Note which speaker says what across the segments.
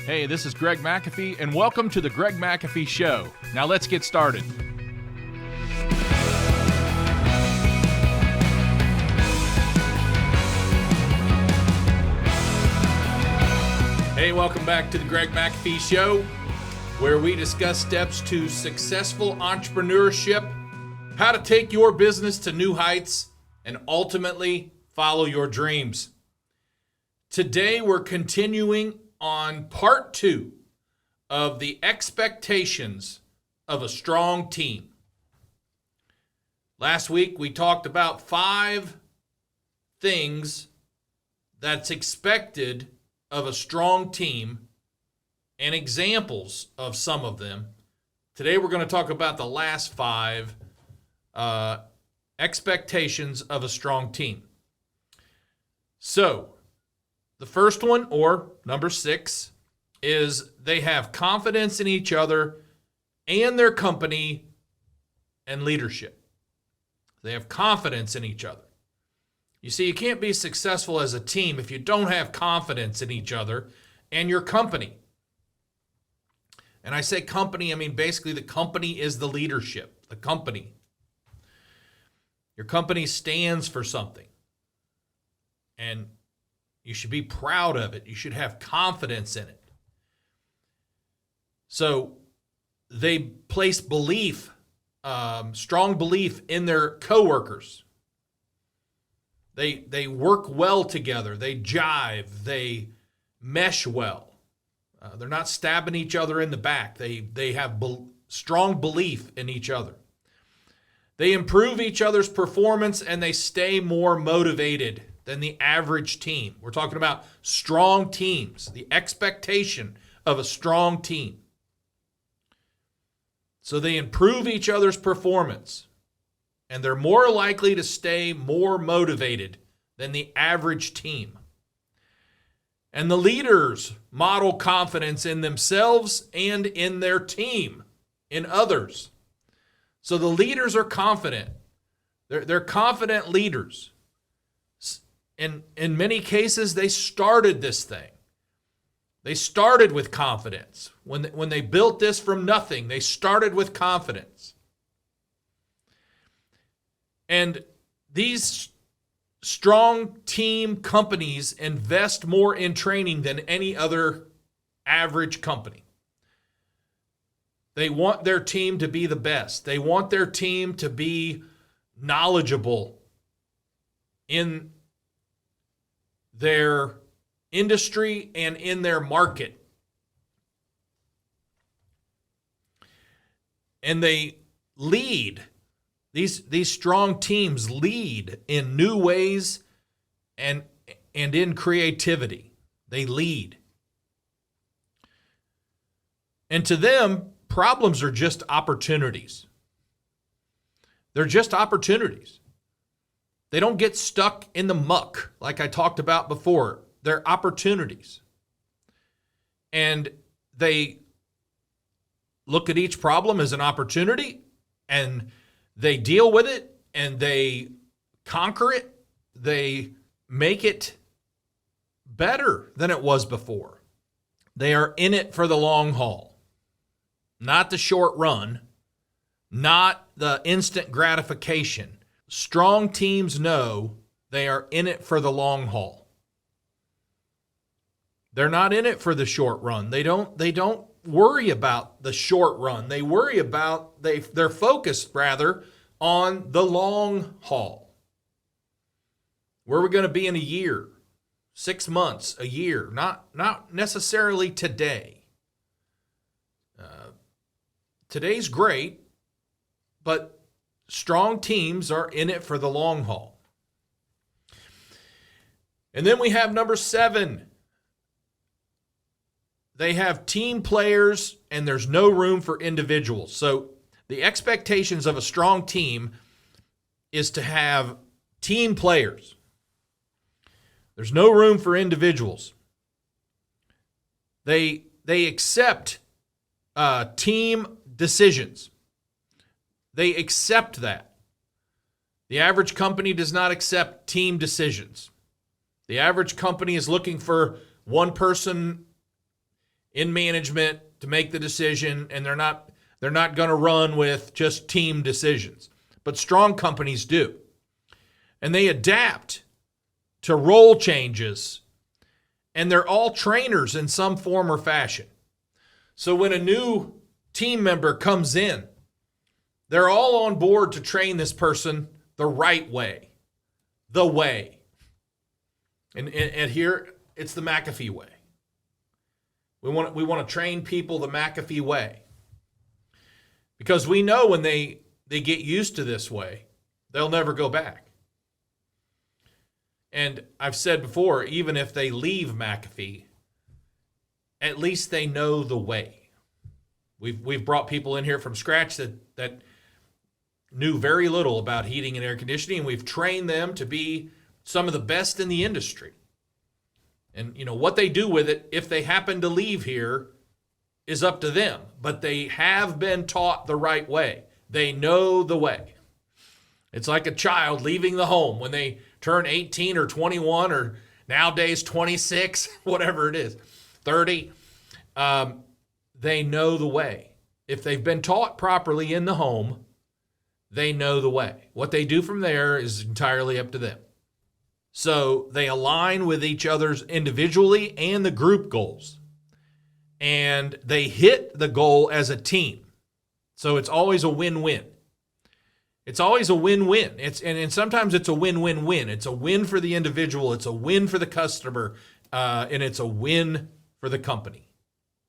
Speaker 1: Hey, this is Greg McAfee, and welcome to the Greg McAfee Show. Now let's get started. Hey, welcome back to the Greg McAfee Show, where we discuss steps to successful entrepreneurship, how to take your business to new heights, and ultimately follow your dreams. Today, we're continuing on part 2 of the expectations of a strong team. Last week, we talked about 5 things that's expected of a strong team and examples of some of them. Today, we're going to talk about the last 5 expectations of a strong team. So, the first one, or number 6, is they have confidence in each other and their company and leadership. They have confidence in each other. You see, you can't be successful as a team if you don't have confidence in each other and your company. And I say company, I mean basically the company is the leadership, the company. Your company stands for something. And you should be proud of it. You should have confidence in it. So they place belief, strong belief in their coworkers. They work well together. They jive. They mesh well. They're not stabbing each other in the back. They have strong belief in each other. They improve each other's performance and they stay more motivated than the average team. We're talking about strong teams, the expectation of a strong team. So they improve each other's performance, and they're more likely to stay more motivated than the average team. And the leaders model confidence in themselves and in their team, in others. So the leaders are confident. They're confident leaders. And in many cases, they started this thing. They started with confidence. When they built this from nothing, they started with confidence. And these strong team companies invest more in training than any other average company. They want their team to be the best. They want their team to be knowledgeable in their industry and in their market. And they lead. These strong teams lead in new ways and in creativity. They lead. And to them, problems are just opportunities. They're just opportunities. They don't get stuck in the muck like I talked about before. They're opportunities. And they look at each problem as an opportunity, and they deal with it, and they conquer it. They make it better than it was before. They are in it for the long haul, not the short run, not the instant gratification. Strong teams know they are in it for the long haul. They're not in it for the short run. They don't worry about the short run. They worry about, they're focused rather on the long haul. Where are we going to be in a year, 6 months, a year? Not necessarily today. Today's great, but strong teams are in it for the long haul. And then we have number 7. They have team players and there's no room for individuals. So the expectations of a strong team is to have team players. There's no room for individuals. They accept team decisions. They accept that. The average company does not accept team decisions. The average company is looking for one person in management to make the decision, and they're not going to run with just team decisions. But strong companies do. And they adapt to role changes, and they're all trainers in some form or fashion. So when a new team member comes in, they're all on board to train this person the right way, the way. And here, it's the McAfee way. We want to train people the McAfee way. Because we know when they get used to this way, they'll never go back. And I've said before, even if they leave McAfee, at least they know the way. We've brought people in here from scratch that knew very little about heating and air conditioning, and we've trained them to be some of the best in the industry. And what they do with it, if they happen to leave here, is up to them. But they have been taught the right way. They know the way. It's like a child leaving the home when they turn 18 or 21 or nowadays 26, whatever it is, 30. They know the way. If they've been taught properly in the home, they know the way. What they do from there is entirely up to them. So they align with each other's individually and the group goals. And they hit the goal as a team. So it's always a win-win. It's always a win-win. And sometimes it's a win-win-win. It's a win for the individual. It's a win for the customer. And it's a win for the company.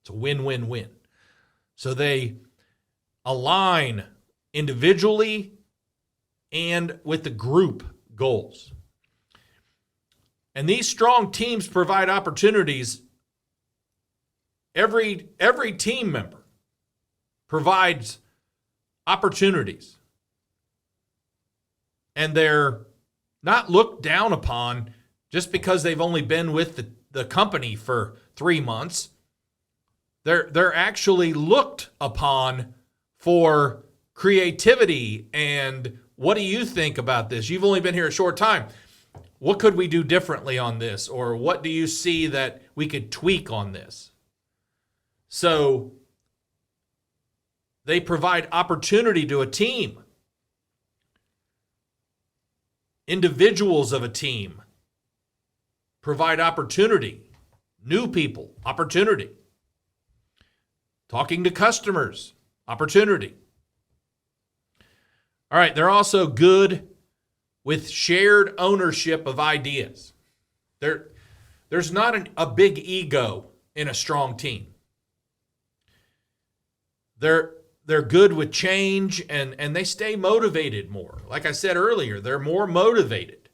Speaker 1: It's a win-win-win. So they align individually and with the group goals. And these strong teams provide opportunities. Every team member provides opportunities. And they're not looked down upon just because they've only been with the company for 3 months. They're actually looked upon for creativity and what do you think about this? You've only been here a short time. What could we do differently on this? Or what do you see that we could tweak on this? So they provide opportunity to a team. Individuals of a team provide opportunity. New people, opportunity. Talking to customers, opportunity. All right, they're also good with shared ownership of ideas. There's not a big ego in a strong team. They're good with change and they stay motivated more. Like I said earlier, they're more motivated.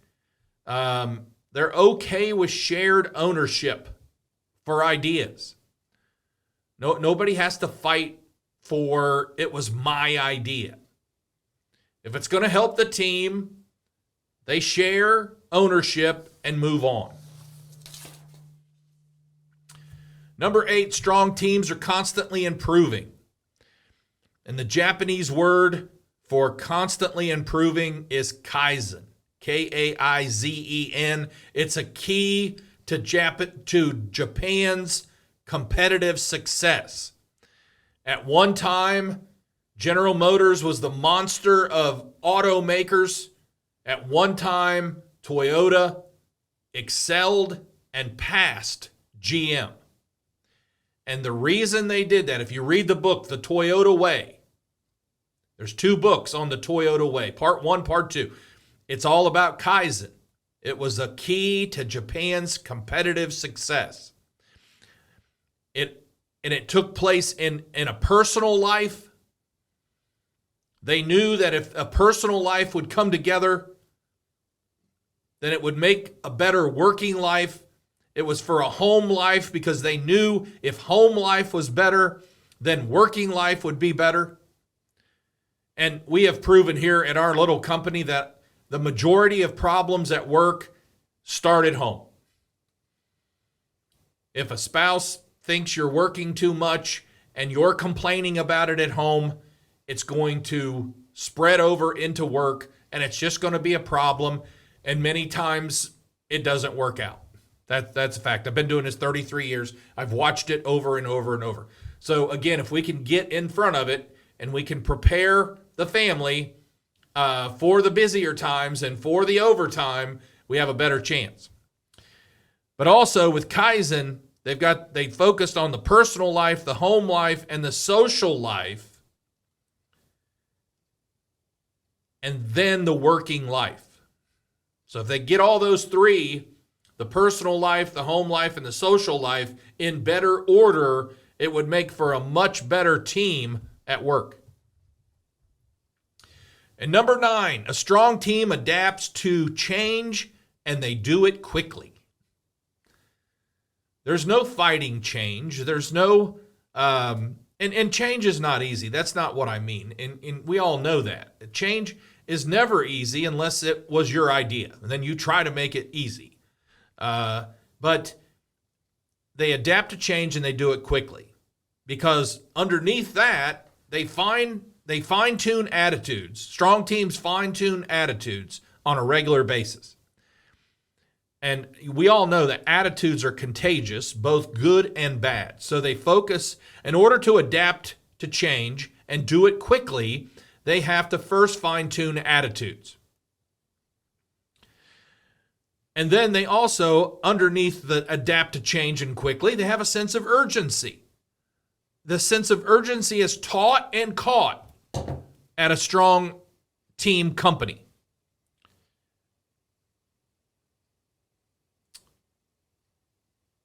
Speaker 1: They're okay with shared ownership for ideas. Nobody has to fight for it was my idea. If it's going to help the team, they share ownership and move on. Number 8, strong teams are constantly improving. And the Japanese word for constantly improving is kaizen, K-A-I-Z-E-N. It's a key to Japan's competitive success. At one time, General Motors was the monster of automakers. At one time, Toyota excelled and passed GM. And the reason they did that, if you read the book, The Toyota Way, there's 2 books on the Toyota Way, part 1, part 2. It's all about Kaizen. It was a key to Japan's competitive success. It took place in a personal life. They knew that if a personal life would come together, then it would make a better working life. It was for a home life because they knew if home life was better, then working life would be better. And we have proven here at our little company that the majority of problems at work start at home. If a spouse thinks you're working too much and you're complaining about it at home, it's going to spread over into work and it's just going to be a problem. And many times it doesn't work out. That's a fact. I've been doing this 33 years. I've watched it over and over and over. So again, if we can get in front of it and we can prepare the family for the busier times and for the overtime, we have a better chance. But also with Kaizen, they focused on the personal life, the home life, and the social life, and then the working life. So if they get all those three, the personal life, the home life, and the social life, in better order, it would make for a much better team at work. And number 9, a strong team adapts to change, and they do it quickly. There's no fighting change. There's no, and change is not easy. That's not what I mean. And we all know that. Change is never easy unless it was your idea. And then you try to make it easy. But they adapt to change and they do it quickly, because underneath that, they fine-tune attitudes. Strong teams fine-tune attitudes on a regular basis. And we all know that attitudes are contagious, both good and bad. So they focus, in order to adapt to change and do it quickly, they have to first fine-tune attitudes. And then they also, underneath the adapt to change and quickly, they have a sense of urgency. The sense of urgency is taught and caught at a strong team company.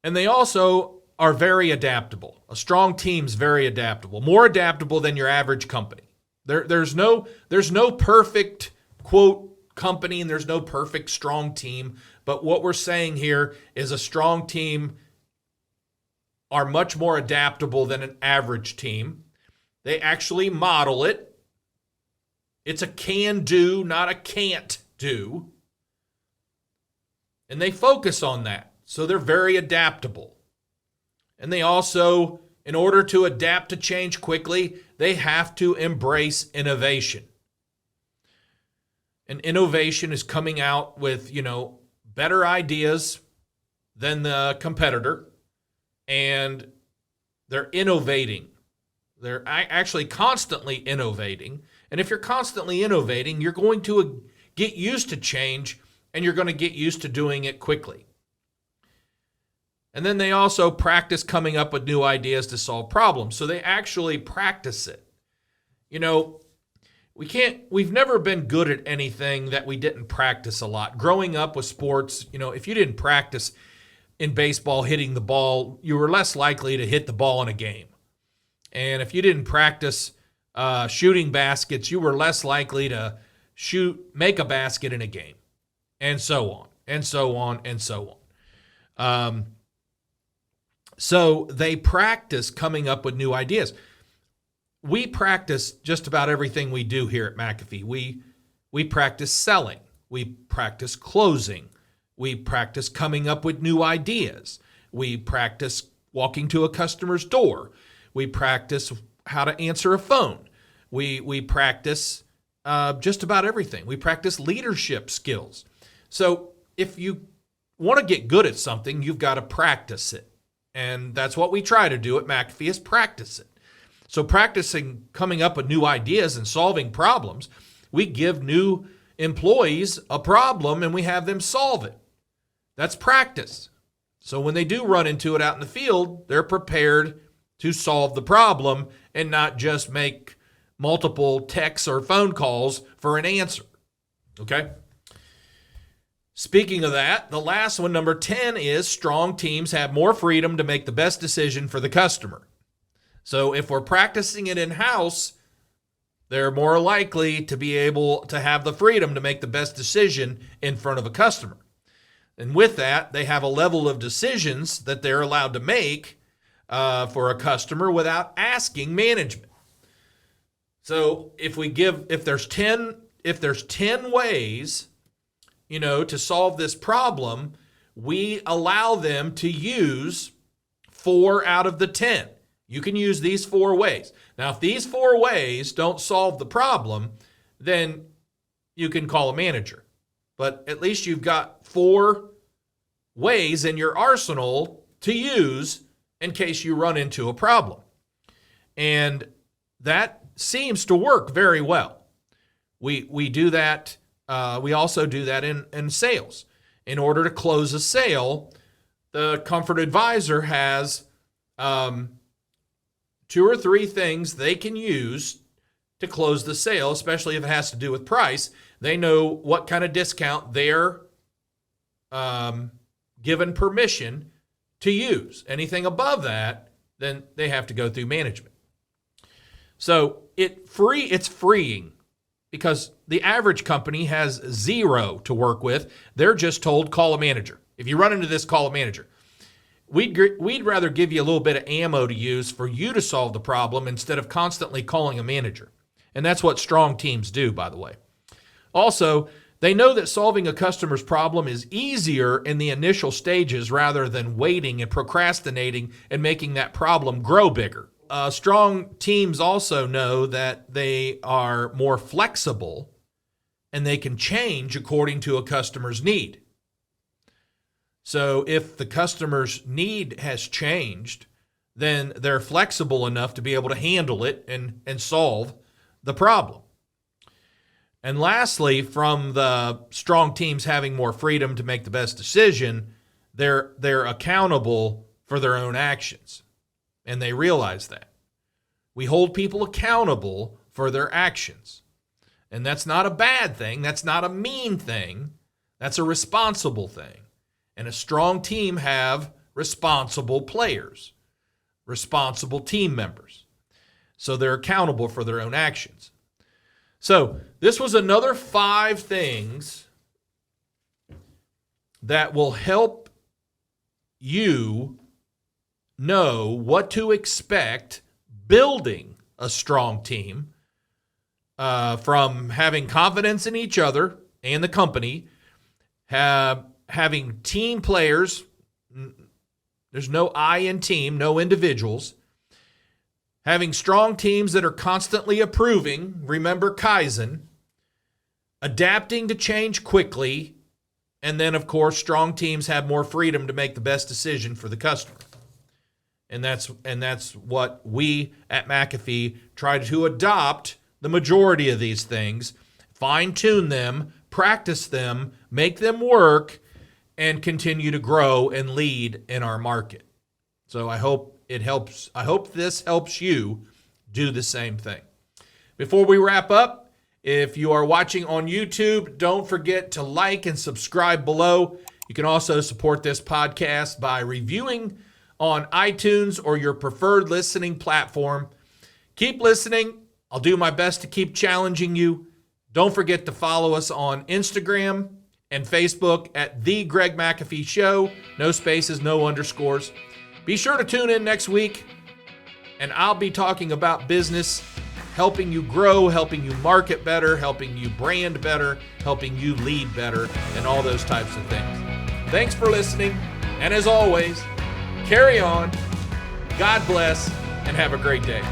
Speaker 1: And they also are very adaptable. A strong team's very adaptable, more adaptable than your average company. There's no perfect, quote, company, and there's no perfect strong team. But what we're saying here is a strong team are much more adaptable than an average team. They actually model it. It's a can do, not a can't do. And they focus on that. So they're very adaptable. And they also, in order to adapt to change quickly, they have to embrace innovation. And innovation is coming out with, better ideas than the competitor. And they're innovating. They're actually constantly innovating. And if you're constantly innovating, you're going to get used to change, and you're going to get used to doing it quickly. And then they also practice coming up with new ideas to solve problems. So they actually practice it. We've never been good at anything that we didn't practice a lot. Growing up with sports, if you didn't practice in baseball hitting the ball, you were less likely to hit the ball in a game. And if you didn't practice shooting baskets, you were less likely to make a basket in a game. And so on, and so on, and so on. So they practice coming up with new ideas. We practice just about everything we do here at McAfee. We practice selling. We practice closing. We practice coming up with new ideas. We practice walking to a customer's door. We practice how to answer a phone. We practice just about everything. We practice leadership skills. So if you want to get good at something, you've got to practice it. And that's what we try to do at McAfee, is practice it. So practicing coming up with new ideas and solving problems, we give new employees a problem and we have them solve it. That's practice. So when they do run into it out in the field, they're prepared to solve the problem and not just make multiple texts or phone calls for an answer. Okay? Speaking of that, the last one, number 10, is strong teams have more freedom to make the best decision for the customer. So if we're practicing it in-house, they're more likely to be able to have the freedom to make the best decision in front of a customer. And with that, they have a level of decisions that they're allowed to make for a customer without asking management. So if there's 10 ways, to solve this problem, we allow them to use 4 out of the 10. You can use these 4 ways. Now, if these 4 ways don't solve the problem, then you can call a manager. But at least you've got 4 ways in your arsenal to use in case you run into a problem. And that seems to work very well. We do that. We also do that in sales. In order to close a sale, the Comfort Advisor has 2 or 3 things they can use to close the sale, especially if it has to do with price. They know what kind of discount they're given permission to use. Anything above that, then they have to go through management. So it's freeing because the average company has 0 to work with. They're just told, call a manager. If you run into this, call a manager. We'd rather give you a little bit of ammo to use for you to solve the problem instead of constantly calling a manager. And that's what strong teams do, by the way. Also, they know that solving a customer's problem is easier in the initial stages rather than waiting and procrastinating and making that problem grow bigger. Strong teams also know that they are more flexible and they can change according to a customer's need. So if the customer's need has changed, then they're flexible enough to be able to handle it and solve the problem. And lastly, from the strong teams having more freedom to make the best decision, they're accountable for their own actions. And they realize that. We hold people accountable for their actions. And that's not a bad thing. That's not a mean thing. That's a responsible thing. And a strong team have responsible players, responsible team members. So they're accountable for their own actions. So this was another 5 things that will help you know what to expect building a strong team, from having confidence in each other and the company, having team players. There's no I in team, no individuals. Having strong teams that are constantly improving, remember Kaizen, adapting to change quickly, and then, of course, strong teams have more freedom to make the best decision for the customer. And that's what we at McAfee try to adopt the majority of these things, fine-tune them, practice them, make them work, and continue to grow and lead in our market. So I hope it helps. I hope this helps you do the same thing. Before we wrap up, if you are watching on YouTube, don't forget to like and subscribe below. You can also support this podcast by reviewing on iTunes or your preferred listening platform. Keep listening. I'll do my best to keep challenging you. Don't forget to follow us on Instagram and Facebook at The Greg McAfee Show. No spaces, no underscores. Be sure to tune in next week, and I'll be talking about business, helping you grow, helping you market better, helping you brand better, helping you lead better, and all those types of things. Thanks for listening, and as always, carry on, God bless, and have a great day.